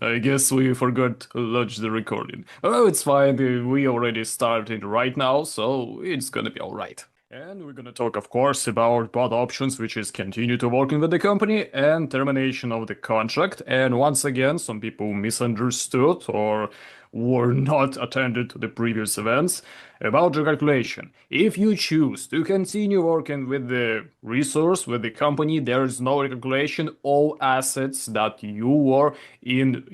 I guess we forgot to launch the recording. Oh, it's fine. We already started right now, so it's gonna be alright. And we're gonna talk, of course, about both options, which is continue to working with the company and termination of the contract. And once again, some people misunderstood or were not attended to the previous events about the calculation. If you choose to continue working with the resource, with the company, there is no recalculation. All assets that you were in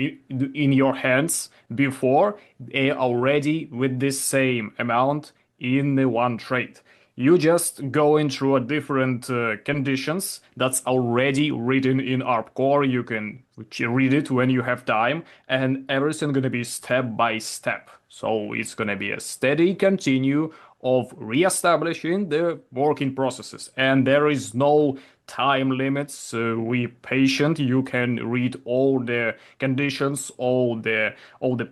your hands before are already with the same amount in the OneTrade. You just going through a different conditions that's already written in ARBCORE. You can read it when you have time, and everything gonna be step by step. So it's gonna be a steady continue of reestablishing the working processes, and there is no time limits. So we patient. You can read all the conditions, all the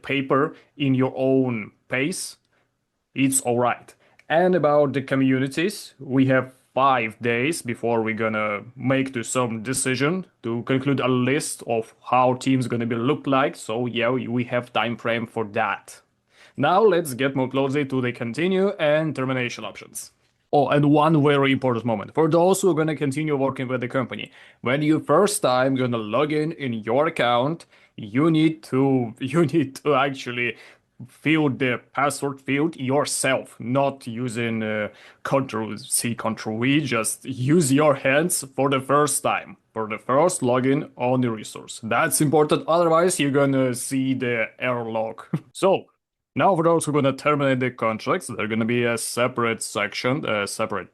paper in your own pace. It's all right. And about the communities, we have 5 days before we're gonna make to some decision to conclude a list of how teams gonna be look like. So yeah, we have time frame for that. Now let's get more closely to the continue and termination options. Oh, and one very important moment for those who are gonna continue working with the company. When you first time gonna log in your account, you need to actually fill the password field yourself, not using Control C, Control V. Just use your hands for the first time, for the first login on the resource. That's important. Otherwise, you're gonna see the error log. So now for those who are gonna terminate the contracts, there's gonna be a separate section, a separate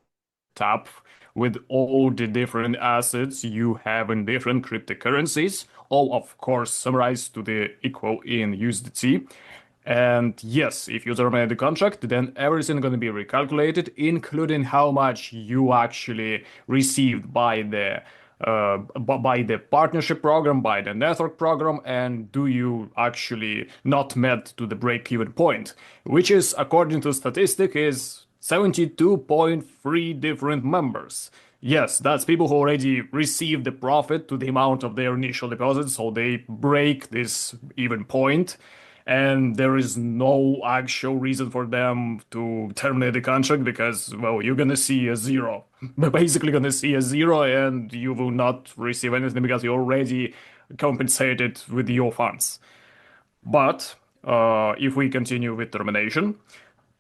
tab with all the different assets you have in different cryptocurrencies, all of course summarized to the equal in USDT. And yes, if you terminate the contract, then everything going to be recalculated, including how much you actually received by the partnership program, by the network program, and do you actually not met to the break-even point, which is, according to statistic, is 72.3 different members. Yes, that's people who already received the profit to the amount of their initial deposit, so they break this even point, and there is no actual reason for them to terminate the contract because, well, you're gonna see a zero. Basically gonna see a zero and you will not receive anything because you already compensated with your funds. But if we continue with termination,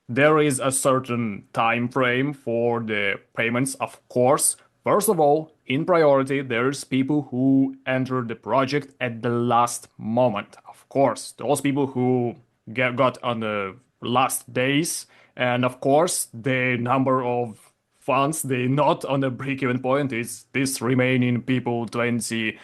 there is a certain time frame for the payments, of course. First of all, in priority, there's people who enter the project at the last moment. Of course, those people who got on the last days, and of course, the number of funds they not on the break-even point is this remaining people 28%.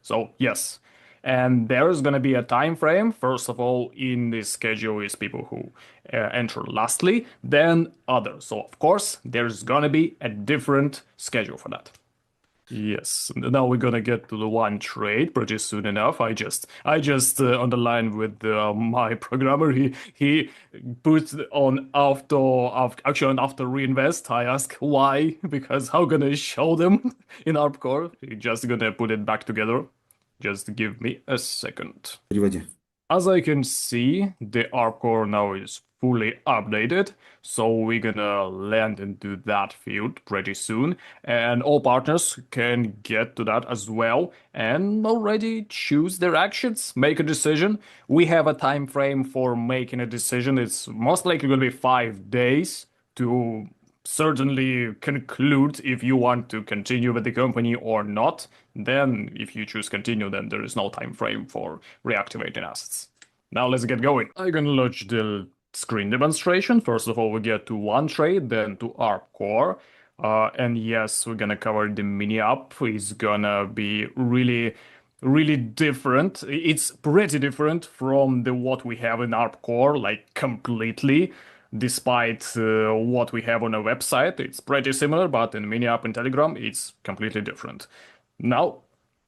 So yes, and there's going to be a time frame. First of all, in this schedule is people who enter lastly, then others. So of course, there's going to be a different schedule for that. Yes, now we're gonna get to the OneTrade pretty soon enough. I just on the line with my programmer. He put on actually on after reinvest. I ask why because how gonna show them in ARBCORE? He just gonna put it back together. Just give me a second. переводе. As I can see, the ARBCORE now is fully updated, so we're gonna land into that field pretty soon, and all partners can get to that as well and already choose their actions, make a decision. We have a time frame for making a decision. It's most likely gonna be 5 days to certainly conclude if you want to continue with the company or not. Then if you choose continue, then there is no time frame for reactivating assets. Now let's get going. I'm gonna launch the screen demonstration. First of all, we get to OneTrade, then to ARBCORE. And yes, we're gonna cover the mini app. It's gonna be really different. It's pretty different from the what we have in ARBCORE, like completely. Despite what we have on a website, it's pretty similar, but in mini app and Telegram, it's completely different. Now,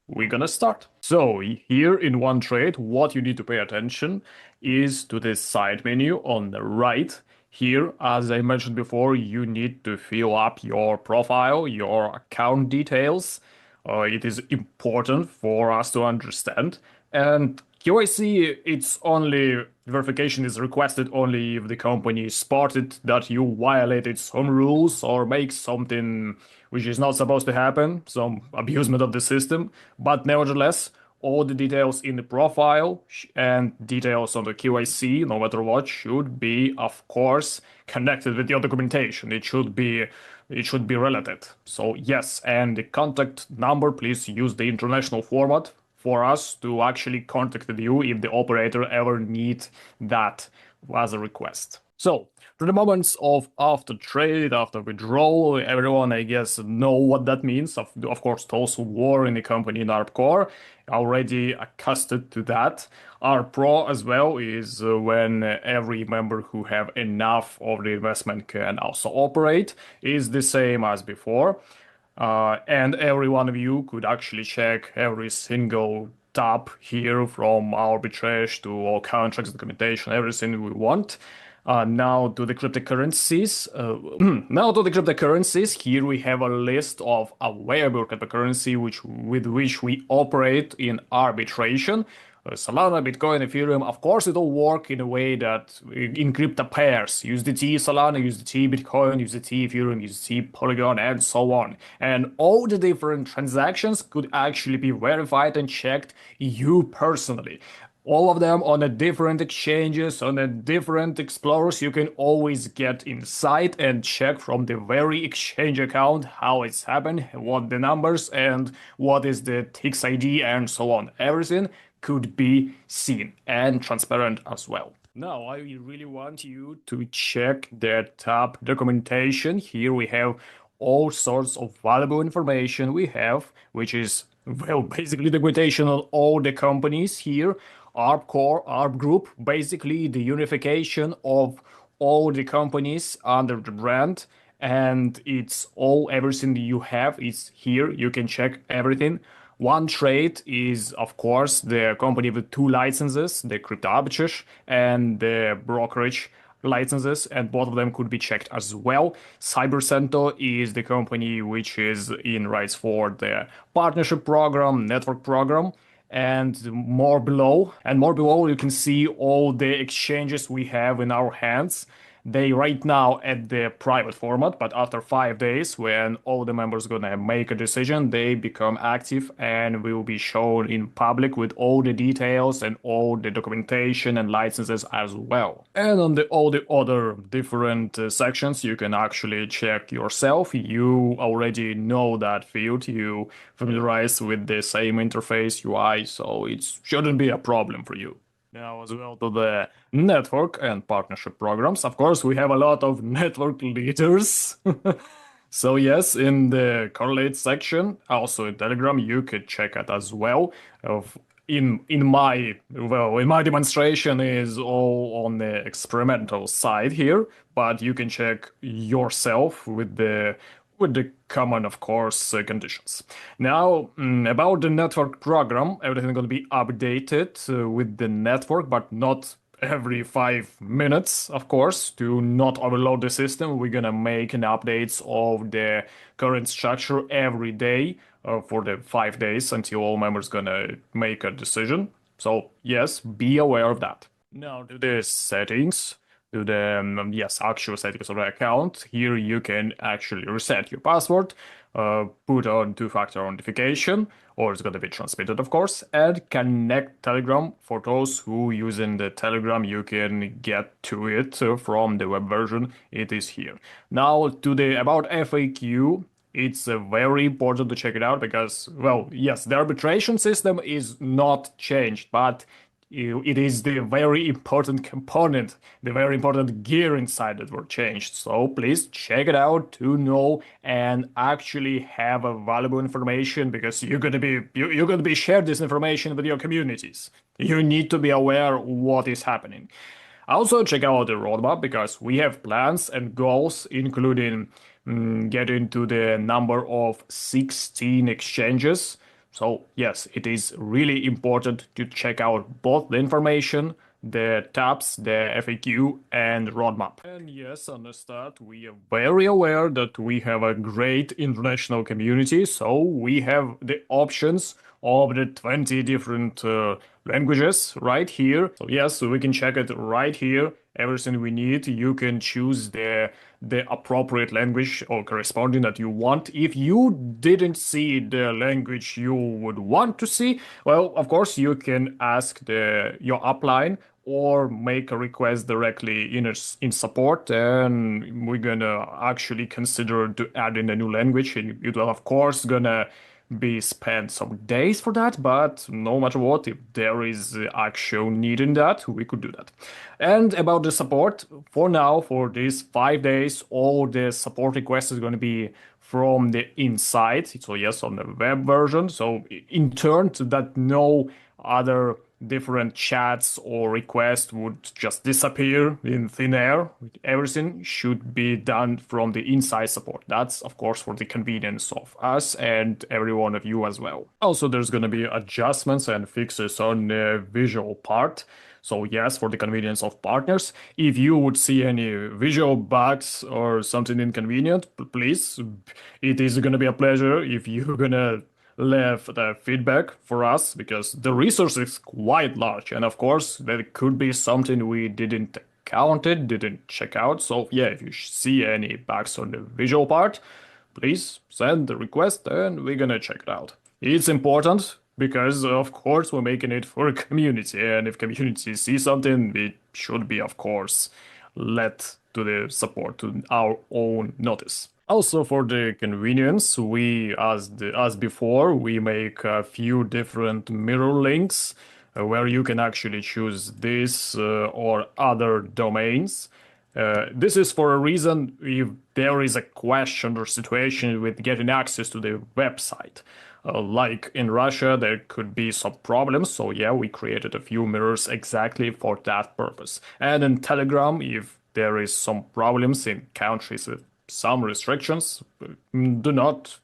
we're gonna start. So here in OneTrade, what you need to pay attention is to this side menu on the right. Here, as I mentioned before, you need to fill up your profile, your account details. It is important for us to understand. And QIC, it's only verification is requested only if the company spotted that you violated some rules or make something which is not supposed to happen, some abusement of the system. But nevertheless, all the details in the profile and details on the QIC, no matter what, should be, of course, connected with your documentation. It should be related. So yes, and the contact number, please use the international format for us to actually contact you if the operator ever needs that as a request. So, to the moments of after trade, after withdrawal, everyone, I guess, know what that means. Of course, those who were in the company in ARBCORE already accustomed to that. ARBPro as well is when every member who have enough of the investment can also operate, is the same as before. And every one of you could actually check every single tab here from arbitrage to all contracts, documentation, everything we want. Now to the cryptocurrencies. Now to the cryptocurrencies. Here we have a list of available cryptocurrency with which we operate in arbitration. Solana, Bitcoin, Ethereum, of course, it'll work in a way that in crypto pairs, USDT, Solana, USDT, Bitcoin, USDT, Ethereum, USDT, Polygon, and so on. And all the different transactions could actually be verified and checked you personally. All of them on a different exchanges, on a different explorers. You can always get inside and check from the very exchange account how it's happened, what the numbers and what is the TIX ID and so on. Everything could be seen and transparent as well. Now, I really want you to check the tab documentation. Here we have all sorts of valuable information we have, which is, well, basically documentation on all the companies here. ARBCORE, ARB Group, basically the unification of all the companies under the brand, and it's all everything you have is here. You can check everything. OneTrade is, of course, the company with two licenses, the crypto arbitrage and the brokerage licenses, and both of them could be checked as well. Cybercenter is the company which is in rights for the partnership program, network program, and more below. And more below, you can see all the exchanges we have in our hands. They right now at the private format, but after 5 days, when all the members gonna make a decision, they become active and will be shown in public with all the details and all the documentation and licenses as well. And on all the other different sections, you can actually check yourself. You already know that field. You familiarize with the same interface UI, so it shouldn't be a problem for you. Now, as well to the network and partnership programs. Of course, we have a lot of network leaders. So yes, in the correlate section, also in Telegram, you could check it as well. In my demonstration is all on the experimental side here, but you can check yourself with the common, of course, conditions. Now, about the network program, everything going to be updated with the network, but not every 5 minutes, of course, to not overload the system. We're gonna make an updates of the current structure every day for the 5 days until all members gonna make a decision. So yes, be aware of that. Now to the settings, to the yes, actual settings of the account. Here you can actually reset your password, put on two-factor authentication, or it's going to be transmitted, of course, and connect Telegram. For those who using the Telegram, you can get to it from the web version. It is here. Now to the about FAQ. It's very important to check it out because, well, yes, the arbitration system is not changed, but it is the very important component, the very important gear inside that were changed. So please check it out to know and actually have a valuable information because you're gonna be share this information with your communities. You need to be aware what is happening. Also check out the roadmap because we have plans and goals, including getting to the number of 16 exchanges. So yes, it is really important to check out both the information, the tabs, the FAQ, and roadmap. And yes, on the start, we are very aware that we have a great international community, so we have the options of the 20 different languages right here. So yes, so we can check it right here. Everything we need. You can choose the appropriate language or corresponding that you want. If you didn't see the language you would want to see, well, of course, you can ask your upline or make a request directly in support, and we're gonna actually consider to add in a new language. And it will, of course, gonna be spent some days for that, but no matter what, if there is actual need in that, we could do that. And about the support, for now, for these 5 days, all the support requests is going to be from the inside. So yes, on the web version. So in turn, so that no other different chats or requests would just disappear in thin air. Everything should be done from the inside support. That's, of course, for the convenience of us and every one of you as well. Also, there's going to be adjustments and fixes on the visual part. So yes, for the convenience of partners, if you would see any visual bugs or something inconvenient, please, it is going to be a pleasure if you're going to leave the feedback for us, because the resource is quite large, and of course there could be something we didn't counted, didn't check out. So yeah, if you see any bugs on the visual part, please send the request and we're gonna check it out. It's important because of course we're making it for a community, and if community sees something, it should be of course let to the support to our own notice. Also, for the convenience, we, as before, we make a few different mirror links where you can actually choose this or other domains. This is for a reason if there is a question or situation with getting access to the website. Like in Russia, there could be some problems, so yeah, we created a few mirrors exactly for that purpose. And in Telegram, if there is some problems in countries with some restrictions, do not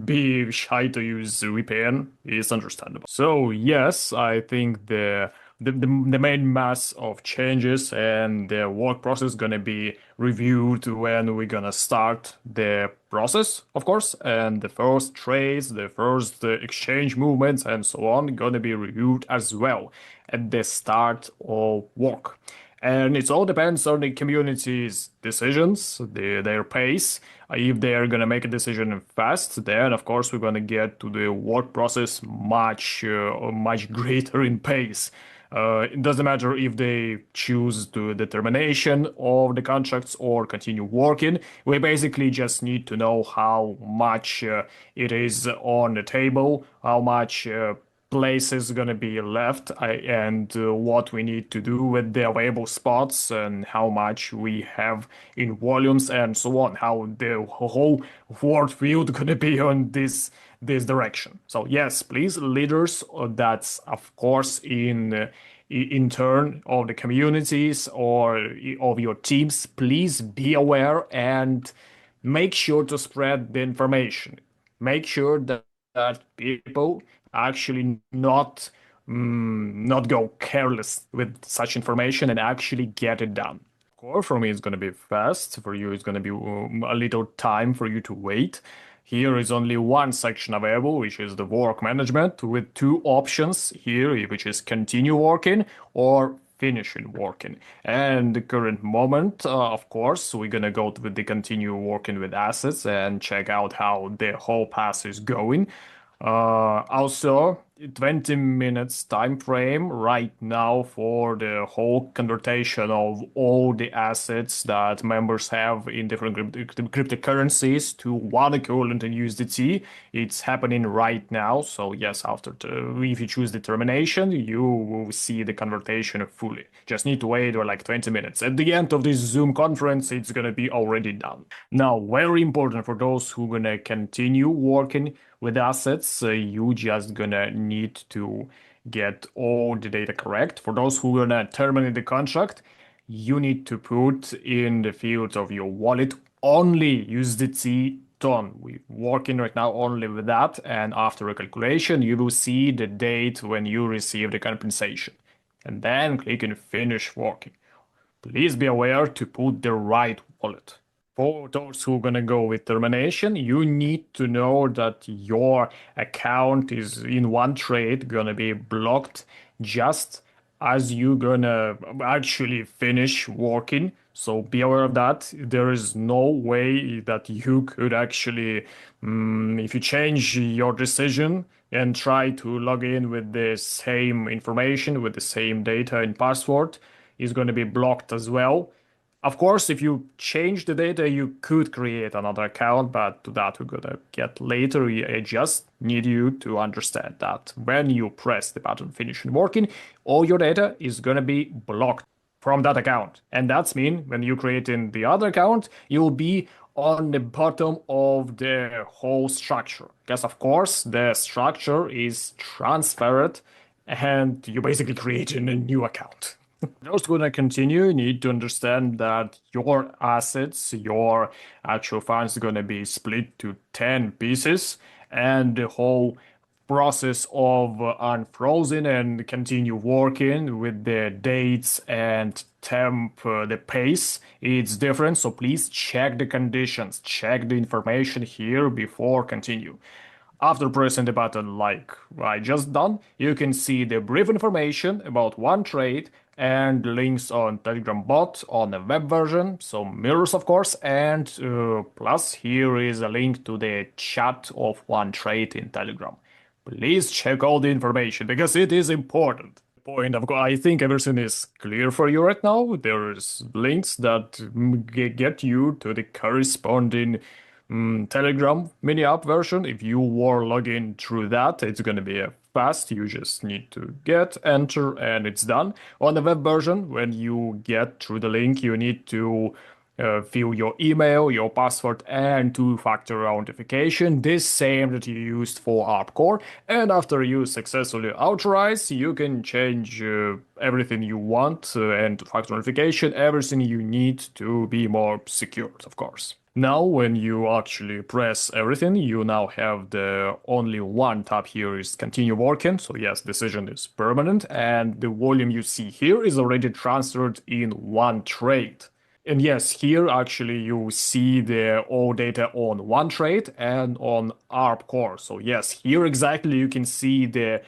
be shy to use VPN. It's understandable. So yes, I think the main mass of changes and the work process is gonna be reviewed when we're gonna start the process, of course, and the first trades, the first exchange movements, and so on, gonna be reviewed as well at the start of work. And it all depends on the community's decisions, their pace. If they're gonna make a decision fast, then of course we're gonna get to the work process much greater in pace. It doesn't matter if they choose the termination of the contracts or continue working. We basically just need to know how much it is on the table, how much places gonna be left, and what we need to do with the available spots and how much we have in volumes and so on, how the whole world field gonna be on this direction. So yes, please, leaders, that's of course in turn of the communities or of your teams, please be aware and make sure to spread the information. Make sure that people actually not go careless with such information and actually get it done. Of course, for me, it's going to be fast. For you, it's going to be a little time for you to wait. Here is only one section available, which is the work management, with two options here, which is continue working or finishing working. And the current moment, of course, we're gonna go with the continue working with assets and check out how the whole path is going. Also, 20 minutes time frame right now for the whole conversion of all the assets that members have in different cryptocurrencies to one equivalent in USDT. It's happening right now. So yes, if you choose the termination, you will see the conversion fully. Just need to wait for like 20 minutes. At the end of this Zoom conference, it's gonna be already done. Now, very important for those who gonna continue working with assets, you just gonna need to get all the data correct. For those who are gonna terminate the contract, you need to put in the field of your wallet only USDT ton. We're working right now only with that, and after a calculation, you will see the date when you receive the compensation. and then click on Finish Working. Please be aware to put the right wallet. For those who are gonna go with termination, you need to know that your account is in OneTrade gonna be blocked just as you gonna actually finish working. So be aware of that. There is no way that you could actually, if you change your decision and try to log in with the same information, with the same data and password, is going to be blocked as well. Of course, if you change the data, you could create another account, but to that we're gonna get later. I just need you to understand that when you press the button finish and working, all your data is gonna be blocked from that account. And that's mean when you create in the other account, you'll be on the bottom of the whole structure. Because of course the structure is transferred and you basically create a new account. Those who gonna continue need to understand that your assets, your actual funds are gonna be split to 10 pieces, and the whole process of unfrozen and continue working with the dates and temp, the pace, it's different. So please check the conditions, check the information here before continue. After pressing the button like I just done, you can see the brief information about OneTrade and links on Telegram bot on the web version, so mirrors of course, and plus here is a link to the chat of OneTrade in Telegram. Please check all the information because it is important. Point of I think everything is clear for you right now. There's links that get you to the corresponding Telegram mini app version. If you were logging through that, it's gonna be fast. You just need to get, enter, and it's done. On the web version, when you get through the link, you need to fill your email, your password, and two-factor authentication, this same that you used for ARBCORE. And after you successfully authorize, you can change everything you want and two-factor authentication, everything you need to be more secure, of course. Now, when you actually press everything, you now have the only one tab here is continue working. So yes, decision is permanent, and the volume you see here is already transferred in OneTrade. And yes, here actually you see the all data on OneTrade and on ARBCORE. So yes, here exactly you can see the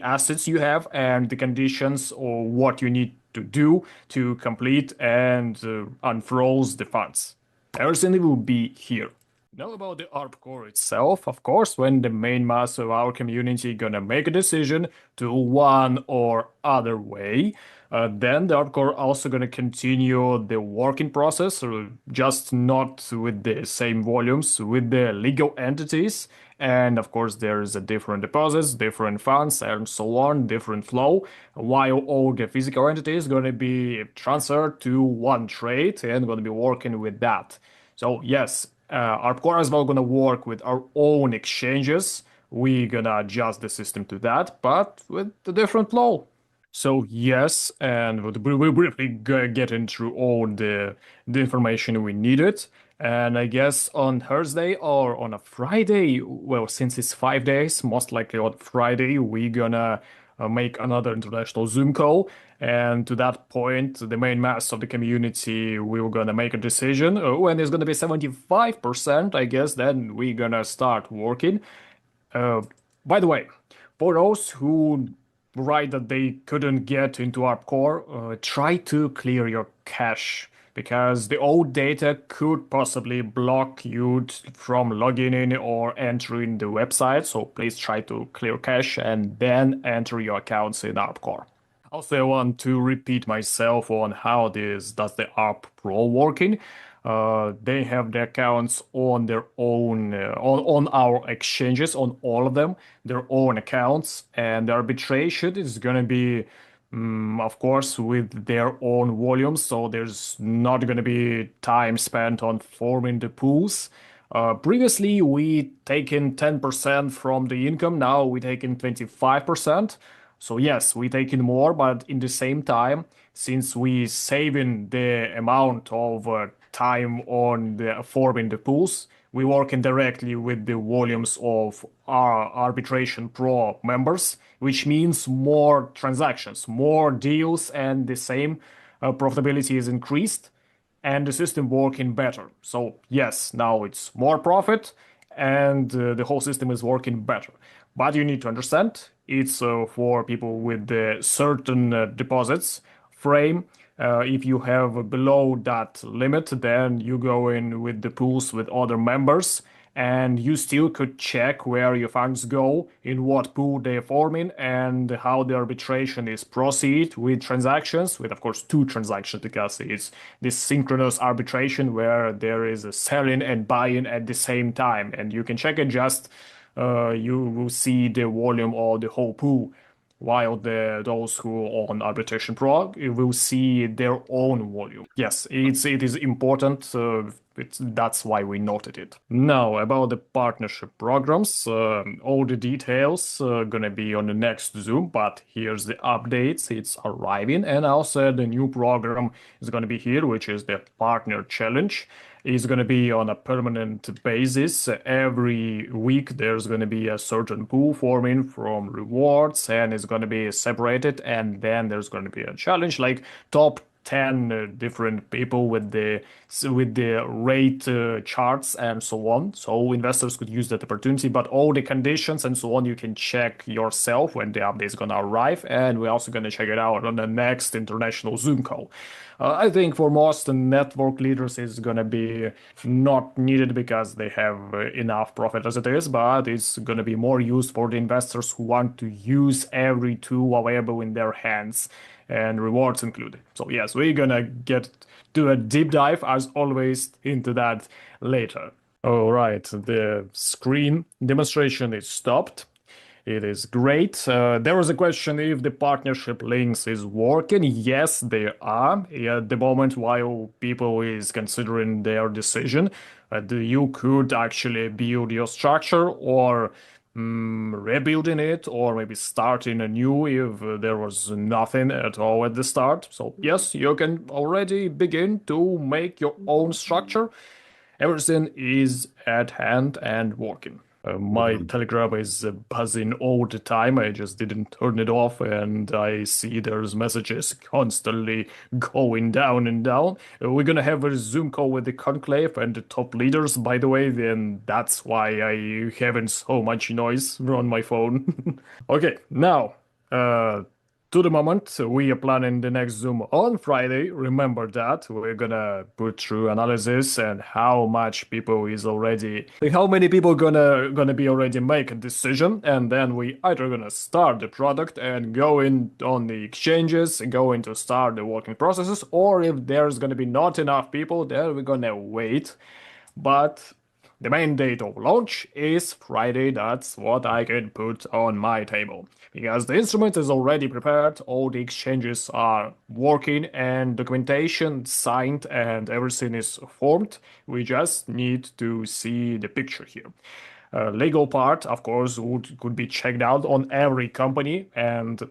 assets you have and the conditions or what you need to do to complete and unfroze the funds. Everything will be here. Now about the ARBCORE itself, of course, when the main mass of our community gonna make a decision to one or other way, then the ARBCORE also gonna continue the working process, just not with the same volumes, with the legal entities. And of course, there's a different deposits, different funds, and so on, different flow, while all the physical entities gonna be transferred to OneTrade and gonna be working with that. So yes, ARBCORE as well gonna work with our own exchanges. We're gonna adjust the system to that, but with the different flow. So yes, and we'll briefly get into all the information we needed. And I guess on Thursday or on a Friday, well, since it's 5 days, most likely on Friday, we're gonna make another international Zoom call. And to that point, the main mass of the community, we're gonna make a decision. When it's gonna be 75%, I guess, then we're gonna start working. Uh, by the way, for those who write that they couldn't get into ARBCORE, try to clear your cache because the old data could possibly block you from logging in or entering the website. So please try to clear cache and then enter your accounts in ARBCORE. Also, I want to repeat myself on how this does the ARB Pro working. They have the accounts on their own, on our exchanges, on all of them, their own accounts, and the arbitration is gonna be, of course, with their own volumes. So there's not gonna be time spent on forming the pools. Previously, we taken 10% from the income. Now we taking 25%. So yes, we taking more, but in the same time, since we saving the amount of time on the forming the pools, we work indirectly with the volumes of our Arbitration Pro members, which means more transactions, more deals, and the same profitability is increased and the system working better. So yes, now it's more profit and the whole system is working better. But you need to understand it's for people with certain deposits frame. If you have below that limit, then you go in with the pools with other members and you still could check where your funds go, in what pool they're forming, and how the arbitration is proceed with transactions, with of course two transactions because it's this synchronous arbitration where there is a selling and buying at the same time, and you can check it just you will see the volume of the whole pool while those who own Arbitration Pro will see their own volume. Yes, it is important. That's why we noted it. Now about the partnership programs, all the details gonna be on the next Zoom. But here's the updates. It's arriving, and also the new program is gonna be here, which is the Partner Challenge. Is going to be on a permanent basis. Every week there's going to be a certain pool forming from rewards and it's going to be separated, and then there's going to be a challenge like top 10 different people with the rate charts and so on. So investors could use that opportunity, but all the conditions and so on you can check yourself when the update is going to arrive, and we're also going to check it out on the next international Zoom call. I think for most network leaders it's going to be not needed because they have enough profit as it is, but it's going to be more used for the investors who want to use every tool available in their hands, and rewards included. So yes, we're gonna do a deep dive as always into that later. All right, the screen demonstration is stopped. It is great. There was a question if the partnership links is working. Yes, they are. At the moment, while people is considering their decision, you could actually build your structure or rebuilding it, or maybe starting anew if there was nothing at all at the start. So yes, you can already begin to make your own structure. Everything is at hand and working. My Telegram is buzzing all the time. I just didn't turn it off, and I see there's messages constantly going down and down. We're gonna have a Zoom call with the conclave and the top leaders, by the way, then that's why I having so much noise on my phone. Okay, now, to the moment, we are planning the next Zoom on Friday. Remember that we're gonna put through analysis and how much people is already, how many people gonna be already make a decision, and then we either gonna start the product and go in on the exchanges, going to start the working processes, or if there's gonna be not enough people, then we're gonna wait. But the main date of launch is Friday. That's what I can put on my table. Because the instrument is already prepared, all the exchanges are working, and documentation signed and everything is formed. We just need to see the picture here. Legal part, of course, could be checked out on every company, and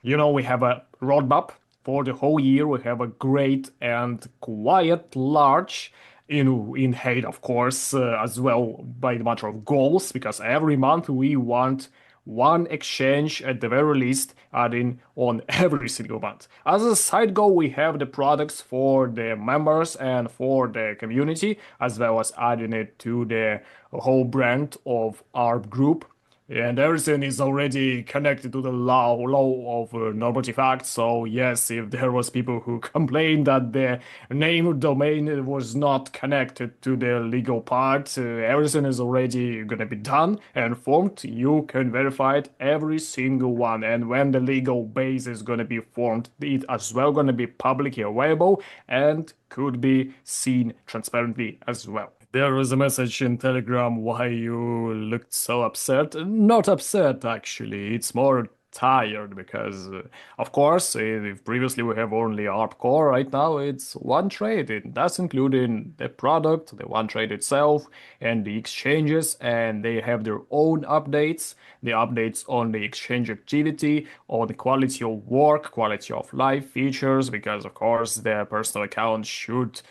we have a roadmap for the whole year. We have a great and quiet, large, in hate, of course, as well by the matter of goals, because every month we want one exchange at the very least adding on every single month. As a side goal, we have the products for the members and for the community, as well as adding it to the whole brand of our group. And everything is already connected to the law of normative acts. So yes, if there was people who complained that the name domain was not connected to the legal part, everything is already gonna be done and formed. You can verify it, every single one. And when the legal base is gonna be formed, it as well gonna be publicly available and could be seen transparently as well. There was a message in Telegram why you looked so upset. Not upset, actually. It's more tired because, of course, if previously we have only ARBCORE, right now it's OneTrade. That's including the product, the OneTrade itself, and the exchanges, and they have their own updates. The updates on the exchange activity, on the quality of work, quality of life features, because, of course, their personal account should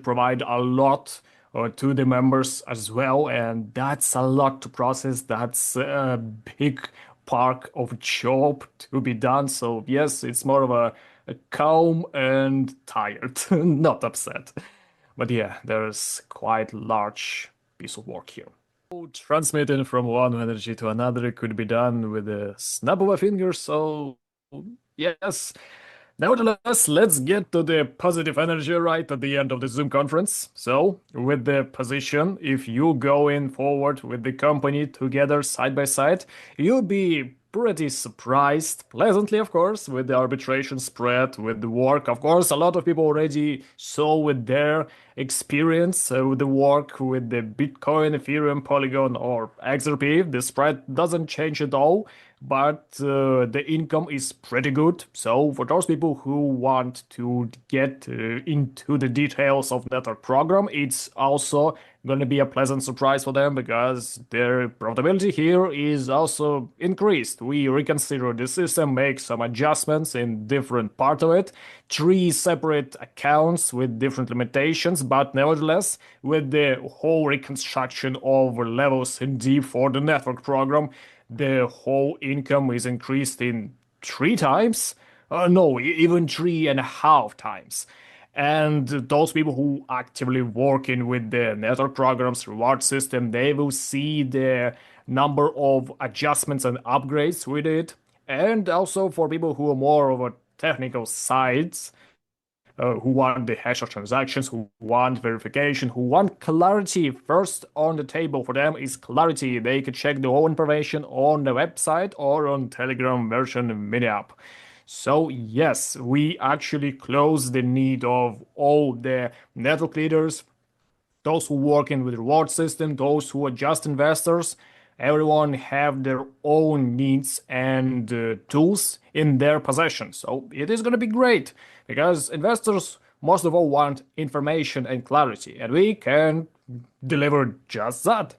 provide a lot to the members as well, and that's a lot to process. That's a big part of job to be done. So yes, it's more of a calm and tired, not upset. But yeah, there's quite large piece of work here. Transmitting from one energy to another could be done with a snap of a finger, so yes. Nevertheless, let's get to the positive energy right at the end of the Zoom conference. So, with the position, if you go in forward with the company together side by side, you'll be pretty surprised, pleasantly, of course, with the arbitration spread, with the work. Of course, a lot of people already saw with their experience with the work with the Bitcoin, Ethereum, Polygon, or XRP. The spread doesn't change at all, but the income is pretty good. So for those people who want to get into the details of that program, it's also going to be a pleasant surprise for them because their profitability here is also increased. We reconsider the system, make some adjustments in different part of it, 3 separate accounts with different limitations, but nevertheless, with the whole reconstruction of levels in deep for the network program, the whole income is increased in 3 times. No, even 3.5 times. And those people who actively working with the network programs reward system, they will see the number of adjustments and upgrades with it. And also for people who are more of a technical sides, who want the hash of transactions, who want verification, who want clarity. First on the table for them is clarity. They could check the whole information on the website or on Telegram version mini app. So yes, we actually close the need of all the network leaders, those who work in with the reward system, those who are just investors. Everyone have their own needs and tools in their possession. So it is going to be great because investors most of all want information and clarity, and we can deliver just that.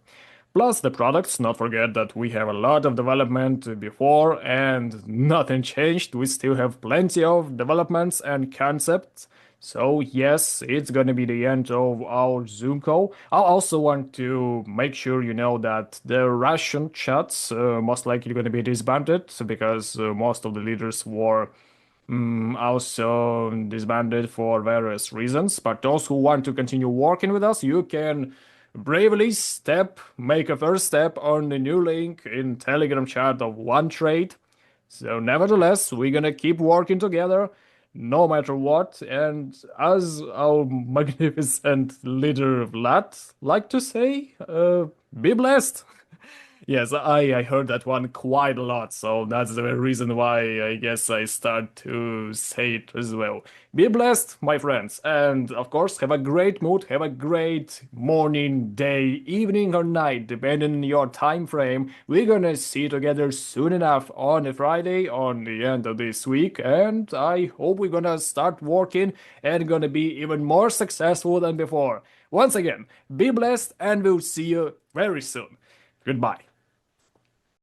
Plus the products, not forget that we have a lot of development before and nothing changed. We still have plenty of developments and concepts. So yes, it's gonna be the end of our Zoom call. I also want to make sure you know that the Russian chats most likely gonna be disbanded because most of the leaders were also disbanded for various reasons. But those who want to continue working with us, you can bravely make a first step on the new link in Telegram chat of OneTrade. So nevertheless, we're gonna keep working together no matter what. And as our magnificent leader Vlad like to say, be blessed. Yes, I heard that one quite a lot, so that's the reason why I guess I start to say it as well. Be blessed, my friends, and of course, have a great mood, have a great morning, day, evening, or night, depending on your time frame. We're gonna see together soon enough on a Friday, on the end of this week, and I hope we're gonna start working and gonna be even more successful than before. Once again, be blessed, and we'll see you very soon. Goodbye.